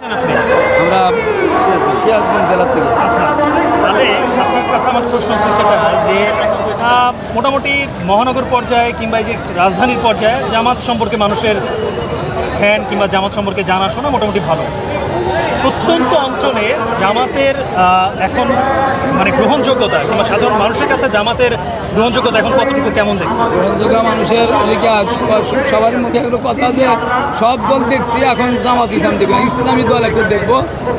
আমরা সিরাজগঞ্জ জেলার থেকে। আচ্ছা, তাহলে আপনার কাছে আমার প্রশ্ন হচ্ছে সেটা যে মোটামুটি মহানগর পর্যায়ে কিংবা এই যে রাজধানীর পর্যায়ে জামাত সম্পর্কে মানুষের ধ্যান কিংবা জামাত সম্পর্কে জানাশোনা মোটামুটি ভালো। প্রত্যন্ত অঞ্চলে জামাতের এখন মানে গ্রহণযোগ্যতা কিংবা সাধারণ মানুষের কাছে জামাতের গ্রহণযোগ্যতা এখন কতটুকু কেমন দেখছে? গ্রহণযোগ্য মানুষের সবার মুখে একটা কথা যে সব দল দেখছি, এখন জামাত ইসলাম দেখবো, ইসলামী দল একটা দেখবো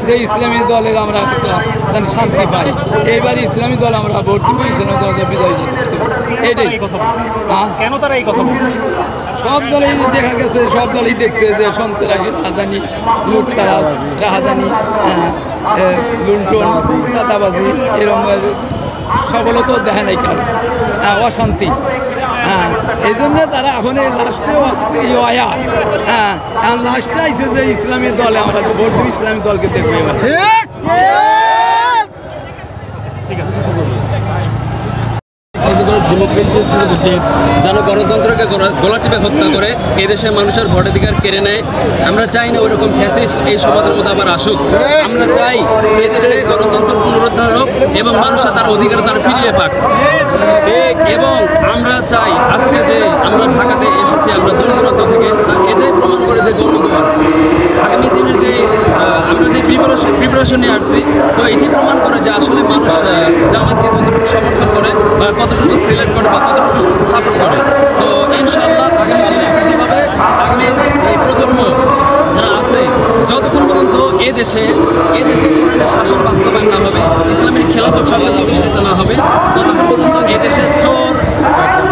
যে ইসলামী দলের আমরা একটা শান্তি পাই। এইবার ইসলামী দল আমরা ভোট দিব, ইসলামী দল বিজয়ী এটাই কথা কেন তারা এই কথা বলছে? সব দলেই দেখা গেছে, সব দলই দেখছে যে সন্ত্রাসী, রাজধানী, লুটতারাজ, রাজধানী, লুণ্ঠন, চাঁদাবাজি, এরকম সফলতা দেখা নাই কারণ, অশান্তি। এই জন্য তারা এখন এই লাস্টেও আসতে আয়া, এখন লাস্টে আইসে যে ইসলামী দলে আমরা ভোট দিব, ইসলামী দলকে দেখবো এবার। ঠিক আছে। যেন গণতন্ত্রকে গলা টিপে হত্যা করে এদেশের মানুষের ভোটাধিকার কেড়ে নেয়। আমরা চাই না ওইরকম ফ্যাসিস্ট এই সমাজের মধ্যে আবার আসুক। আমরা চাই এদেশে গণতন্ত্র পুনরুদ্ধার হোক এবং মানুষের তার অধিকার তারা ফিরিয়ে পাক। এবং আমরা চাই আজকে যে আমরা ঢাকাতে এসেছি, আমরা দূর দূরান্ত থেকে, এটাই প্রমাণ করে যে গণতন্ত্র আগামী দিনের যে আমরা যে প্রিপারেশন নিয়ে আসছি, তো এটি প্রমাণ করে যে আসলে মানুষ জামাতকে কতটুকু সমর্থন করে বা কতটুকু সিলেক্ট করে বা কতটুকু সাপোর্ট করে। তো ইনশাআল্লাহ আগামী দিনে কীভাবে আগামী এই প্রজন্ম যারা আছে, যতক্ষণ পর্যন্ত এদেশে কোরআনের শাসন বাস্তবায়ন না হবে, ইসলামের খেলাফত শাসন প্রতিষ্ঠিত না হবে, ততক্ষণ পর্যন্ত এদেশে চোর,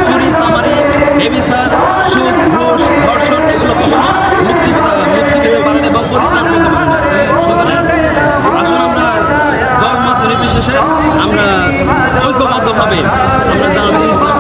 চুরি, চামারি, বেবিচার, সুদ, ঘুষ, ধর্ষণ এগুলো কখনো মুক্তি পেতে পারে না এবং পরিত্রাণ পেতে পারে না। সুতরাং আসুন আমরা দলমত নির্বিশেষে আমরা ঐক্যবদ্ধভাবে আমরা জামাতে ইসলাম